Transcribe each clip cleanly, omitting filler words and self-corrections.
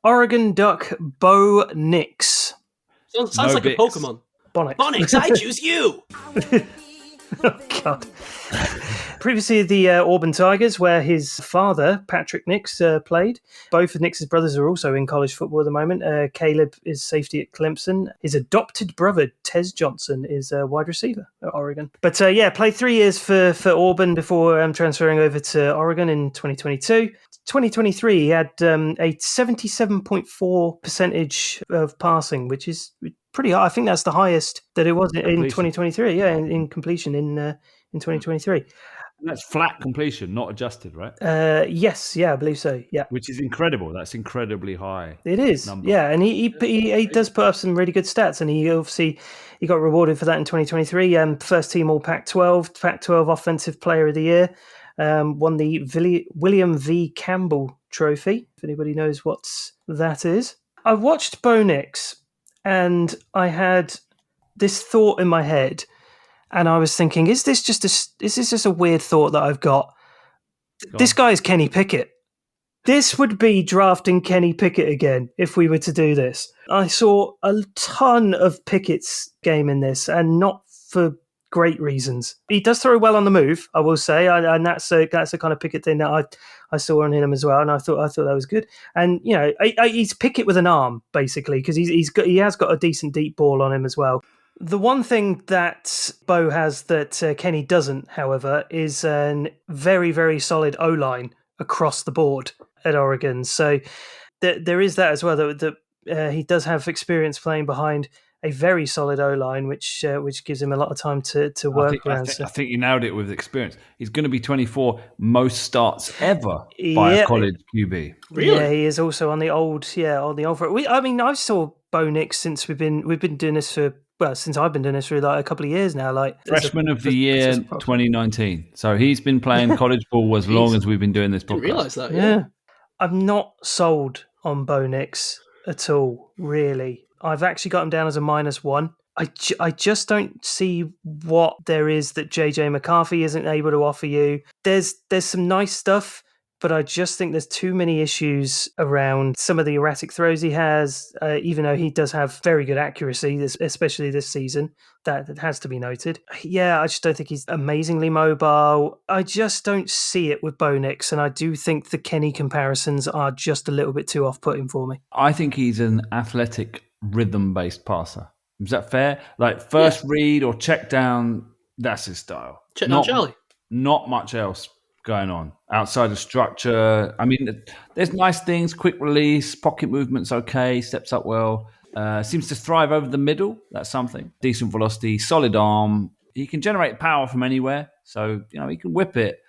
Oregon Duck Bo Nix. Sounds No like Bix. a Pokemon. Bonix. Bonix, I choose you. Oh, God. Previously, the Auburn Tigers, where his father, Patrick Nix, played. Both of Nix's brothers are also in college football at the moment. Caleb is safety at Clemson. His adopted brother, Tez Johnson, is a wide receiver at Oregon. But played 3 years for Auburn before transferring over to Oregon in 2022. 2023, he had a 77.4 percentage of passing, which is pretty high. I think that's the highest that it was in 2023. Yeah, in completion in 2023. And that's flat completion, not adjusted, right? Yes, yeah, I believe so. Yeah, Which is incredible. That's incredibly high. it is. Number. Yeah, and he does put up some really good stats, and he got rewarded for that in 2023. First team All Pac-12, Pac-12 Offensive Player of the Year. Won the William V. Campbell Trophy, if anybody knows what that is. I watched Bo Nix, and I had this thought in my head, and I was thinking, is this just a weird thought that I've got? This guy is Kenny Pickett. This would be drafting Kenny Pickett again if we were to do this. I saw a ton of Pickett's game in this, and not for great reasons. He does throw well on the move, I will say, and that's a kind of Pickett thing that I saw on him as well, and I thought that was good. And he's Pickett with an arm basically, because he has got a decent deep ball on him as well. The one thing that Bo has that Kenny doesn't, however, is a very, very solid O-line across the board at Oregon. So there is that as well. That he does have experience playing behind a very solid O-line, which gives him a lot of time to work around. I think you nailed it with experience. He's going to be 24 most starts ever by a college QB. Really? Yeah, he is also on the old. I saw Bo Nix since we've been doing this for. Well, since I've been doing this for like a couple of years now, like freshman of the year 2019. So he's been playing college ball as long as we've been doing this podcast. Didn't realise that. Yeah, I'm not sold on Bo Nix at all. Really, I've actually got him down as a -1. I just don't see what there is that JJ McCarthy isn't able to offer you. There's some nice stuff, but I just think there's too many issues around some of the erratic throws he has, even though he does have very good accuracy, especially this season. That has to be noted. Yeah, I just don't think he's amazingly mobile. I just don't see it with Bo Nix, and I do think the Kenny comparisons are just a little bit too off-putting for me. I think he's an athletic, rhythm-based passer. Is that fair? Like first read or check down, that's his style. Check down Charlie. Not much else going on outside of structure. I mean, there's nice things, quick release, pocket movement's okay, steps up well, seems to thrive over the middle. That's something. Decent velocity, solid arm. He can generate power from anywhere. So, he can whip it.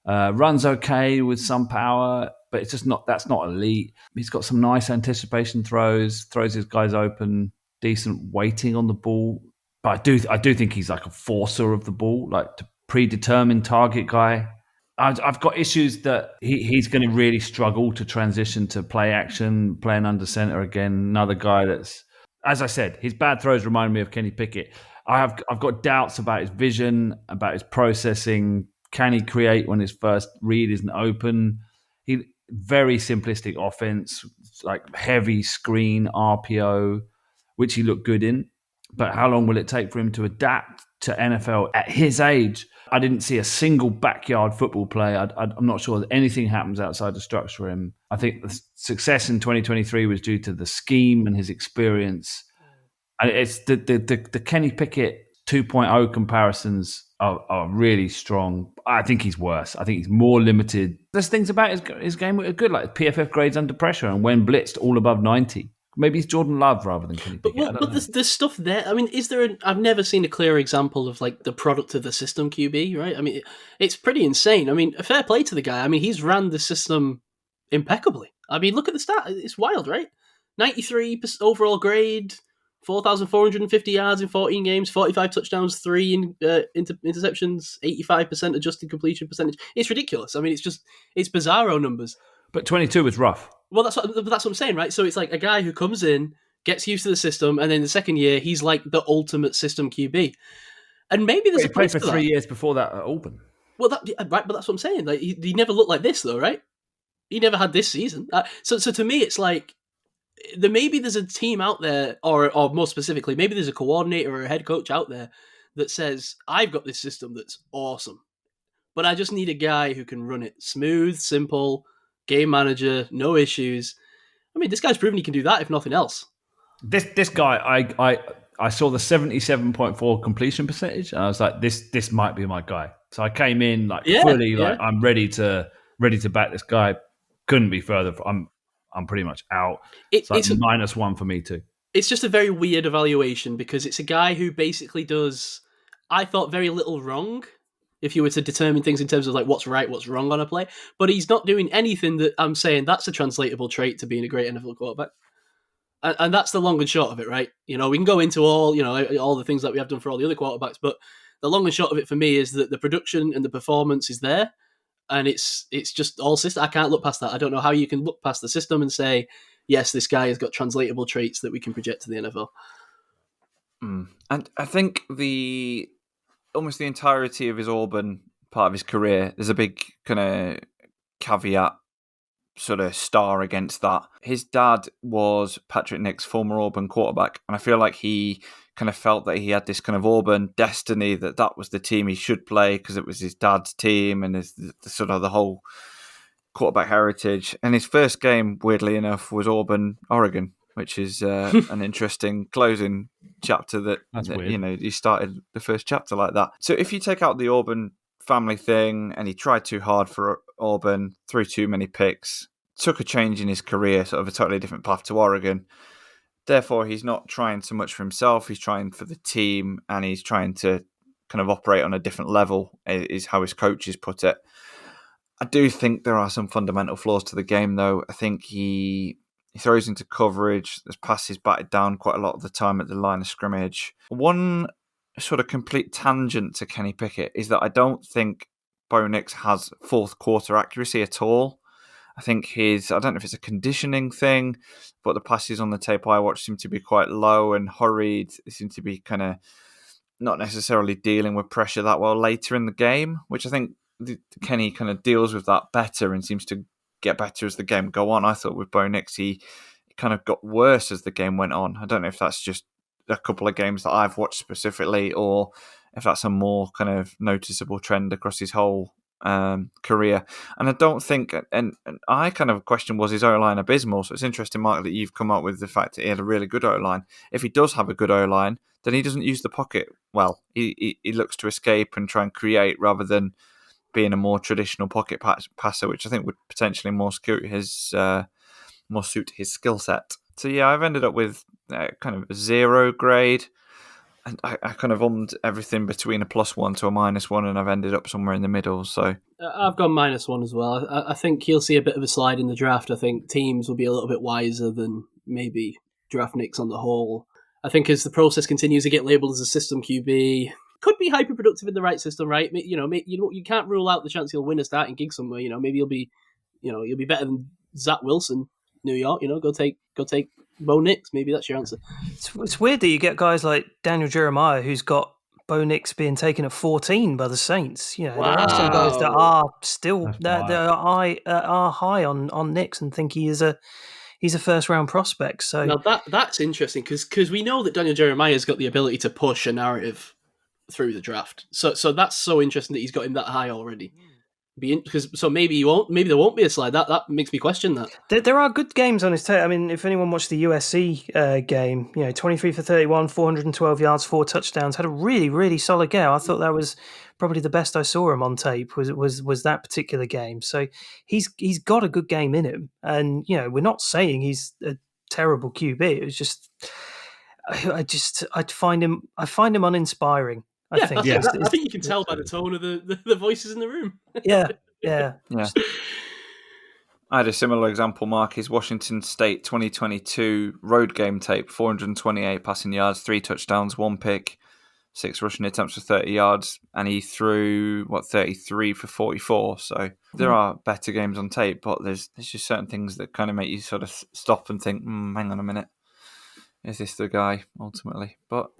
Runs okay with some power, but it's just that's not elite. He's got some nice anticipation throws his guys open, decent weighting on the ball. But I do think he's like a forcer of the ball, like a predetermined target guy. I've got issues that he's going to really struggle to transition to play action, playing under center again. Another guy that's, as I said, his bad throws remind me of Kenny Pickett. I've got doubts about his vision, about his processing. Can he create when his first read isn't open? Very simplistic offense, like heavy screen RPO, which he looked good in. But how long will it take for him to adapt to NFL at his age? I didn't see a single backyard football play. I'm not sure that anything happens outside the structure for him. I think the success in 2023 was due to the scheme and his experience. And it's the Kenny Pickett 2.0 comparisons are really strong. I think he's worse. I think he's more limited. There's things about his game that are good, like PFF grades under pressure and when blitzed, all above 90. Maybe it's Jordan Love rather than Kenny Pickett. But there's stuff there. I mean, I've never seen a clear example of like the product of the system QB, right? I mean, it's pretty insane. I mean, fair play to the guy. I mean, he's ran the system impeccably. I mean, look at the stat. It's wild, right? 93 overall grade, 4,450 yards in 14 games, 45 touchdowns, 3 interceptions, 85% adjusted completion percentage. It's ridiculous. I mean, it's bizarro numbers. But 22 was rough. Well, that's what I'm saying, right? So it's like a guy who comes in, gets used to the system, and then the second year, he's like the ultimate system QB. And maybe there's a place place for 3 years before that at Auburn. Well, right, but that's what I'm saying. Like he never looked like this, though, right? He never had this season. So to me, it's like maybe there's a team out there, or more specifically, maybe there's a coordinator or a head coach out there that says, I've got this system that's awesome, but I just need a guy who can run it smooth, simple, game manager, no issues. I mean, this guy's proven he can do that, if nothing else. This guy, I saw the 77.4 completion percentage, and I was like, this might be my guy. So I came in fully like I'm ready to back this guy. Couldn't be further. I'm pretty much out. It's like -1 for me too. It's just a very weird evaluation because it's a guy who basically does, I thought, very little wrong. If you were to determine things in terms of like what's right, what's wrong on a play, but he's not doing anything that I'm saying that's a translatable trait to being a great NFL quarterback. And that's the long and short of it, right? You know, we can go into all the things that we have done for all the other quarterbacks, but the long and short of it for me is that the production and the performance is there, and it's just all system. I can't look past that. I don't know how you can look past the system and say, yes, this guy has got translatable traits that we can project to the NFL. And I think almost the entirety of his Auburn part of his career, there's a big kind of caveat sort of star against that. His dad was Patrick Nick's former Auburn quarterback, and I feel like he kind of felt that he had this kind of Auburn destiny, that was the team he should play because it was his dad's team and the whole quarterback heritage. And his first game, weirdly enough, was Auburn, Oregon, which is an interesting closing chapter that he started the first chapter like that. So if you take out the Auburn family thing, and he tried too hard for Auburn, threw too many picks, took a change in his career, sort of a totally different path to Oregon. Therefore, he's not trying so much for himself, he's trying for the team, and he's trying to kind of operate on a different level, is how his coaches put it. I do think there are some fundamental flaws to the game, though. I think he throws into coverage, there's passes batted down quite a lot of the time at the line of scrimmage. One sort of complete tangent to Kenny Pickett is that I don't think Bo Nix has fourth quarter accuracy at all. I think I don't know if it's a conditioning thing, but the passes on the tape I watched seem to be quite low and hurried. They seem to be kind of not necessarily dealing with pressure that well later in the game, which I think Kenny kind of deals with that better and seems to get better as the game go on. I thought with Bo Nix, he kind of got worse as the game went on. I don't know if that's just a couple of games that I've watched specifically, or if that's a more kind of noticeable trend across his whole career. And I don't think, and I kind of question, was his O-line abysmal? So it's interesting, Mark, that you've come up with the fact that he had a really good O-line. If he does have a good O-line, then he doesn't use the pocket well. He looks to escape and try and create rather than being a more traditional pocket passer, which I think would potentially more suit his skill set. So yeah, I've ended up with kind of a 0 grade, and I kind of ummed everything between a +1 to a -1, and I've ended up somewhere in the middle. So I've gone -1 as well. I think he'll see a bit of a slide in the draft. I think teams will be a little bit wiser than maybe draft Knicks on the whole. I think as the process continues to get labelled as a system QB, could be hyper productive in the right system, right? You can't rule out the chance he'll win a starting gig somewhere. Maybe he'll be better than Zach Wilson, New York. Go take Bo Nix. Maybe that's your answer. It's weird that you get guys like Daniel Jeremiah, who's got Bo Nix being taken at 14 by the Saints. There are some guys that are still that are high on Nix and think he's a first round prospect. So now that's interesting because we know that Daniel Jeremiah's got the ability to push a narrative through the draft. So that's so interesting that he's got him that high already. So maybe there won't be a slide. That makes me question that. There are good games on his tape. I mean, if anyone watched the USC game, 23 for 31, 412 yards, 4 touchdowns, had a really, really solid game. I thought that was probably the best I saw him on tape was that particular game. So he's got a good game in him. And, we're not saying he's a terrible QB. It was just, I find him uninspiring. I think you can tell by the tone of the voices in the room. Yeah. I had a similar example, Mark, is Washington State 2022 road game tape, 428 passing yards, 3 touchdowns, 1 pick, 6 rushing attempts for 30 yards, and he threw, 33 for 44. So there are better games on tape, but there's just certain things that kind of make you sort of stop and think, hang on a minute. Is this the guy, ultimately? But,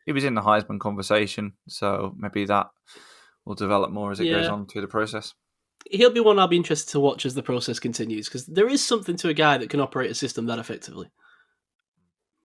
he was in the Heisman conversation, so maybe that will develop more as it goes on through the process. He'll be one I'll be interested to watch as the process continues, because there is something to a guy that can operate a system that effectively.